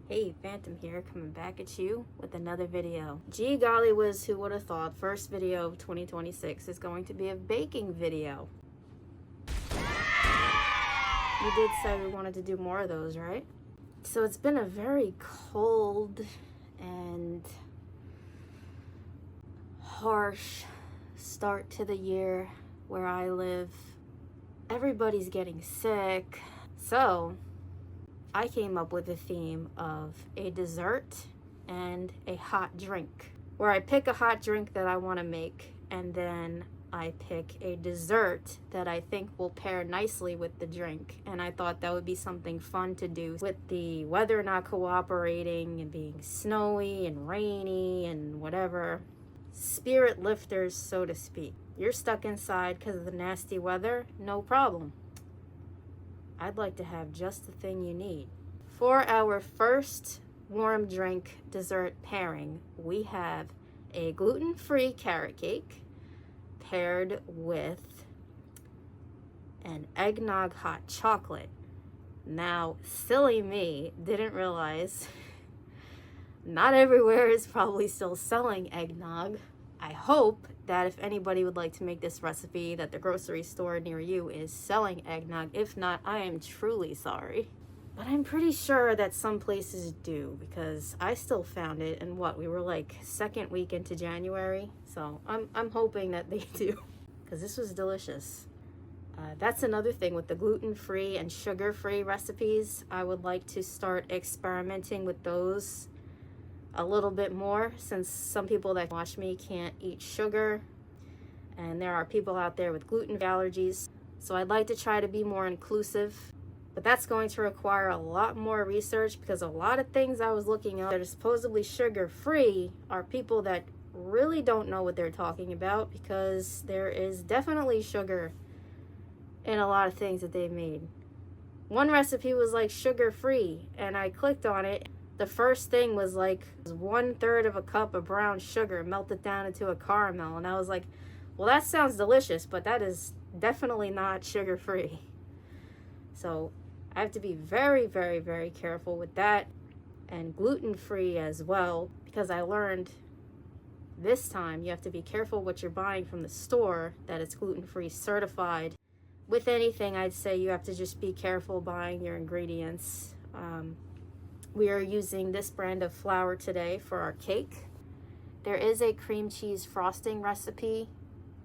Hey, Phantom here, coming back at you with another video. Gee golly whiz, who would have thought first video of 2026 is going to be a baking video. We did say we wanted to do more of those, right? So it's been a very cold and harsh start to the year where I live. Everybody's getting sick. So I came up with a theme of a dessert and a hot drink, where I pick a hot drink that I want to make, and then I pick a dessert that I think will pair nicely with the drink. And I thought that would be something fun to do with the weather not cooperating and being snowy and rainy and whatever. Spirit lifters, so to speak. You're stuck inside because of the nasty weather, no problem. I'd like to have just the thing you need. For our first warm drink dessert pairing, we have a gluten-free carrot cake paired with an eggnog hot chocolate. Now, silly me, didn't realize not everywhere is probably still selling eggnog. I hope that if anybody would like to make this recipe, that the grocery store near you is selling eggnog. If not, I am truly sorry. But I'm pretty sure that some places do, because I still found it in we were like second week into January. So I'm hoping that they do, because this was delicious. That's another thing with the gluten-free and sugar-free recipes. I would like to start experimenting with those a little bit more, since some people that watch me can't eat sugar, and there are people out there with gluten allergies. So I'd like to try to be more inclusive, but that's going to require a lot more research, because a lot of things I was looking up that are supposedly sugar-free are people that really don't know what they're talking about, because there is definitely sugar in a lot of things that they made. One recipe was like sugar-free, and I clicked on it. The first thing was like 1/3 of a cup of brown sugar melted down into a caramel. And I was like, well, that sounds delicious, but that is definitely not sugar-free. So I have to be very, very, very careful with that. And gluten-free as well, because I learned this time you have to be careful what you're buying from the store, that it's gluten-free certified. With anything, I'd say you have to just be careful buying your ingredients. We are using this brand of flour today for our cake. There is a cream cheese frosting recipe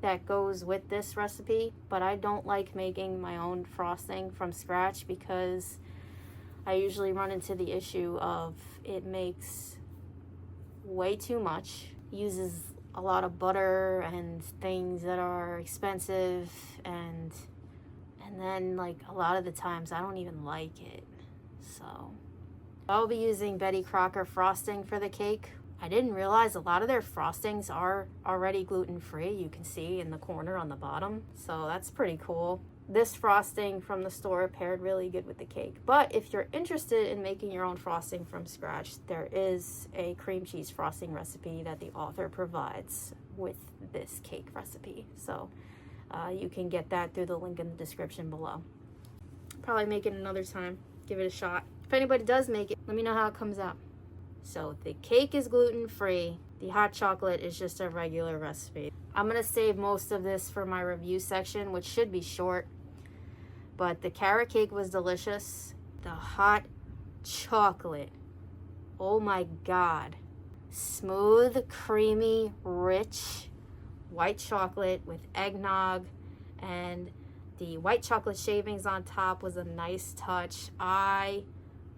that goes with this recipe, but I don't like making my own frosting from scratch, because I usually run into the issue of it makes way too much, uses a lot of butter and things that are expensive, and then like a lot of the times I don't even like it. So I'll be using Betty Crocker frosting for the cake. I didn't realize a lot of their frostings are already gluten-free. You can see in the corner on the bottom. So that's pretty cool. This frosting from the store paired really good with the cake. But if you're interested in making your own frosting from scratch, there is a cream cheese frosting recipe that the author provides with this cake recipe. So you can get that through the link in the description below. Probably make it another time. Give it a shot. If anybody does make it, let me know how it comes out. So the cake is gluten-free. The hot chocolate is just a regular recipe. I'm going to save most of this for my review section, which should be short. But the carrot cake was delicious. The hot chocolate, oh my God. Smooth, creamy, rich white chocolate with eggnog, and the white chocolate shavings on top was a nice touch. I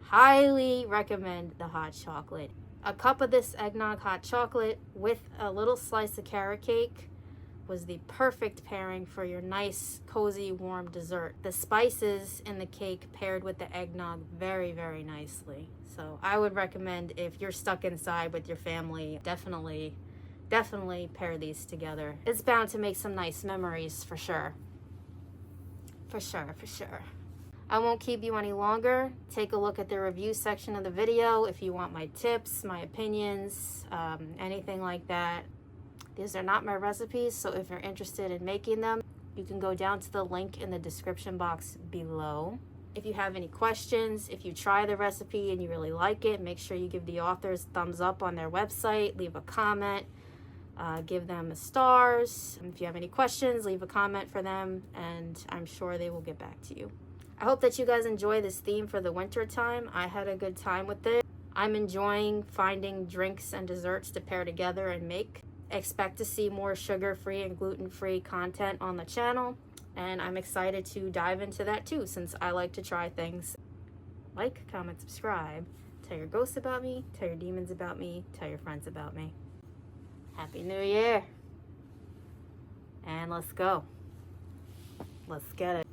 highly recommend the hot chocolate. A cup of this eggnog hot chocolate with a little slice of carrot cake was the perfect pairing for your nice, cozy, warm dessert. The spices in the cake paired with the eggnog very, very nicely. So I would recommend, if you're stuck inside with your family, definitely pair these together. It's bound to make some nice memories for sure. For sure. I won't keep you any longer. Take a look at the review section of the video if you want my tips, my opinions, anything like that. These are not my recipes, so if you're interested in making them, you can go down to the link in the description box below. If you have any questions, if you try the recipe and you really like it, make sure you give the authors thumbs up on their website, leave a comment, give them stars. If you have any questions, leave a comment for them, and I'm sure they will get back to you. I hope that you guys enjoy this theme for the winter time. I had a good time with it. I'm enjoying finding drinks and desserts to pair together and make. Expect to see more sugar-free and gluten-free content on the channel, and I'm excited to dive into that too, since I like to try things. Like, comment, subscribe. Tell your ghosts about me, tell your demons about me, tell your friends about me. Happy New Year. And let's go. Let's get it.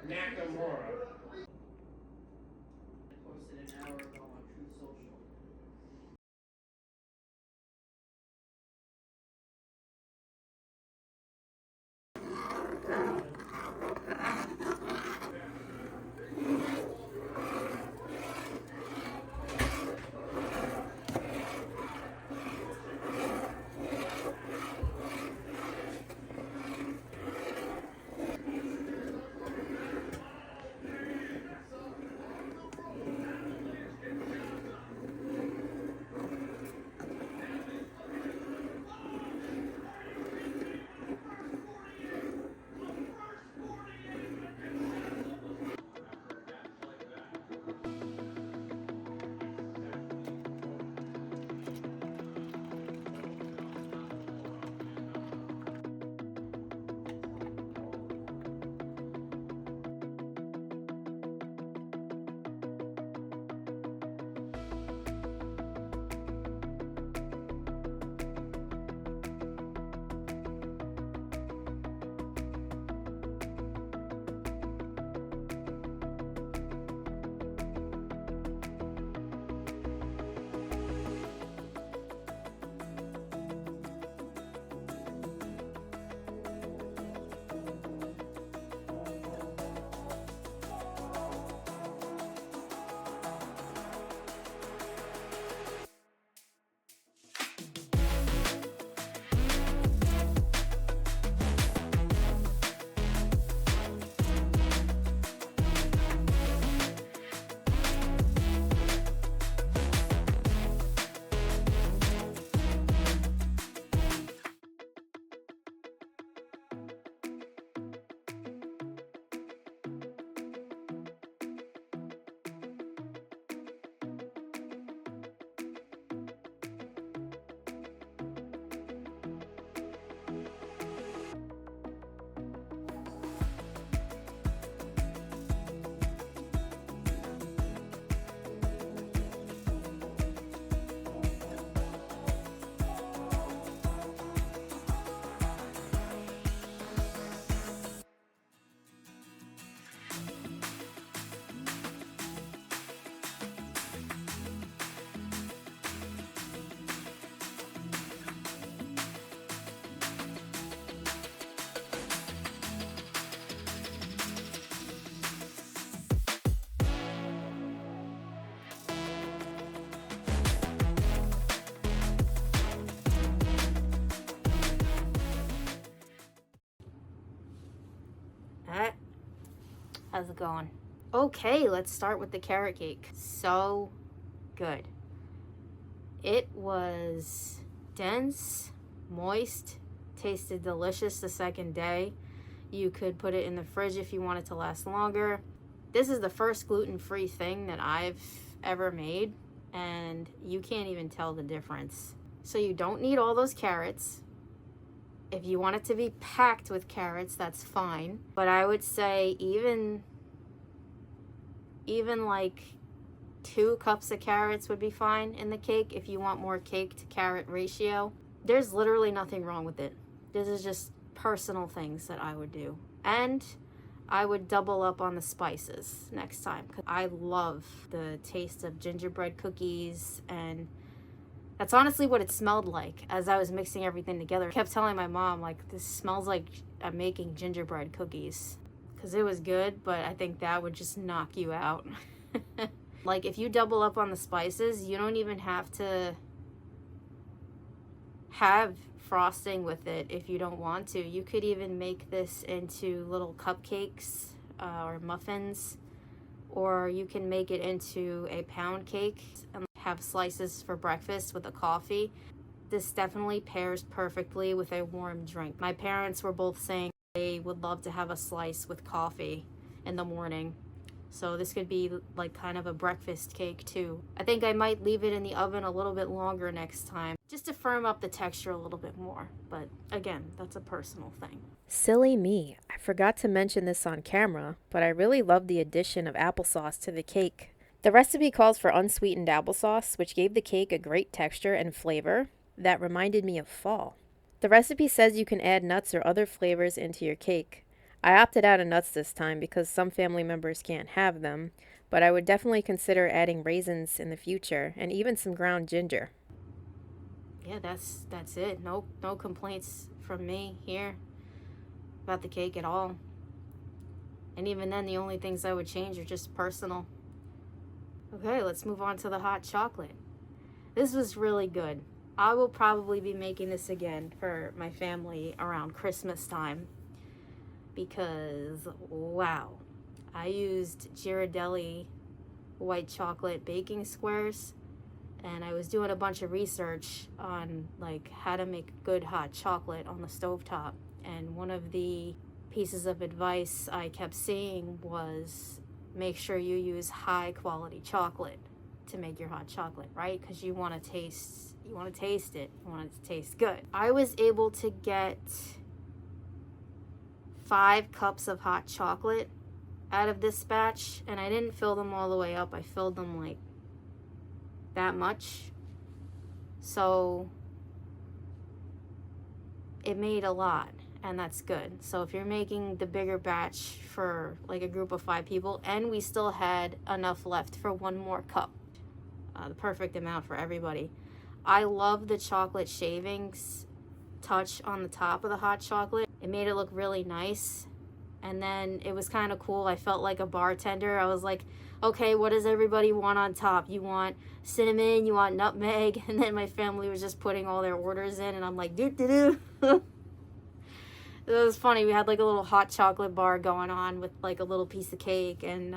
Nakamura. Posted an hour ago on Truth Social. How's it going? Okay, let's start with the carrot cake. So good. It was dense, moist, tasted delicious the second day. You could put it in the fridge if you want it to last longer. This is the first gluten-free thing that I've ever made, and you can't even tell the difference. So you don't need all those carrots. If you want it to be packed with carrots, that's fine. But I would say even like 2 cups of carrots would be fine in the cake if you want more cake to carrot ratio. There's literally nothing wrong with it. This is just personal things that I would do. And I would double up on the spices next time, because I love the taste of gingerbread cookies, and that's honestly what it smelled like as I was mixing everything together. I kept telling my mom, like, this smells like I'm making gingerbread cookies, because it was good, but I think that would just knock you out. Like, if you double up on the spices, you don't even have to have frosting with it if you don't want to. You could even make this into little cupcakes or muffins, or you can make it into a pound cake and have slices for breakfast with a coffee. This definitely pairs perfectly with a warm drink. My parents were both saying they would love to have a slice with coffee in the morning. So this could be like kind of a breakfast cake too. I think I might leave it in the oven a little bit longer next time, just to firm up the texture a little bit more. But again, that's a personal thing. Silly me. I forgot to mention this on camera, but I really love the addition of applesauce to the cake. The recipe calls for unsweetened applesauce, which gave the cake a great texture and flavor that reminded me of fall. The recipe says you can add nuts or other flavors into your cake. I opted out of nuts this time because some family members can't have them, but I would definitely consider adding raisins in the future, and even some ground ginger. Yeah, that's it. No complaints from me here about the cake at all. And even then, the only things I would change are just personal. Okay, let's move on to the hot chocolate. This was really good. I will probably be making this again for my family around Christmas time, because wow, I used Ghirardelli white chocolate baking squares, and I was doing a bunch of research on like how to make good hot chocolate on the stovetop, and one of the pieces of advice I kept seeing was make sure you use high quality chocolate to make your hot chocolate, right? Because you want to taste it, you want it to taste good. I was able to get 5 cups of hot chocolate out of this batch, and I didn't fill them all the way up. I filled them like that much, so it made a lot, and that's good. So if you're making the bigger batch for like a group of 5 people, and we still had enough left for 1 more cup, the perfect amount for everybody. I love the chocolate shavings touch on the top of the hot chocolate. It made it look really nice, and then it was kind of cool. I felt like a bartender. I was like, okay, what does everybody want on top? You want cinnamon, you want nutmeg? And then my family was just putting all their orders in, and I'm like, doo. It was funny. We had like a little hot chocolate bar going on with like a little piece of cake and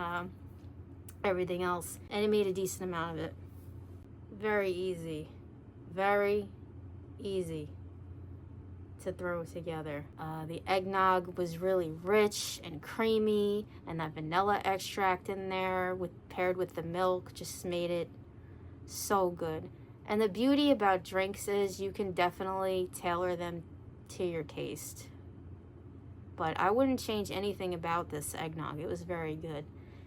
everything else, and it made a decent amount of it. Very easy to throw together. The eggnog was really rich and creamy, and that vanilla extract in there paired with the milk just made it so good. And the beauty about drinks is you can definitely tailor them to your taste. But I wouldn't change anything about this eggnog. It was very good.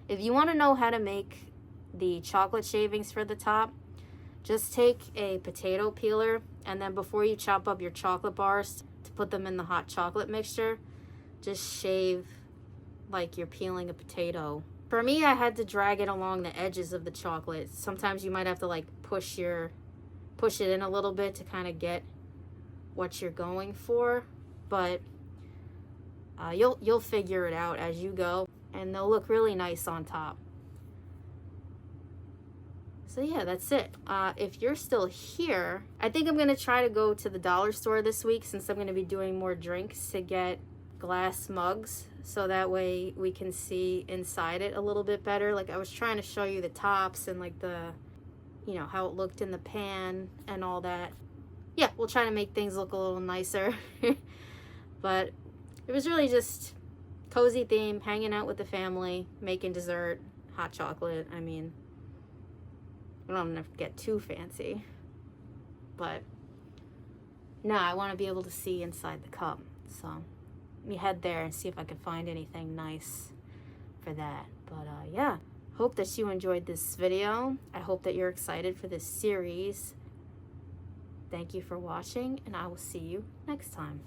If you want to know how to make the chocolate shavings for the top, just take a potato peeler, and then before you chop up your chocolate bars to put them in the hot chocolate mixture, just shave like you're peeling a potato. For me, I had to drag it along the edges of the chocolate. Sometimes you might have to like push it in a little bit to kind of get what you're going for, but you'll figure it out as you go, and they'll look really nice on top. So yeah, that's it. If you're still here, I think I'm going to try to go to the dollar store this week, since I'm going to be doing more drinks, to get glass mugs so that way we can see inside it a little bit better. Like I was trying to show you the tops and like the, you know, how it looked in the pan and all that. Yeah, we'll try to make things look a little nicer. But it was really just cozy theme, hanging out with the family, making dessert, hot chocolate. I mean, I don't have to get too fancy, but no, I want to be able to see inside the cup. So let me head there and see if I can find anything nice for that. But yeah, hope that you enjoyed this video. I hope that you're excited for this series. Thank you for watching, and I will see you next time.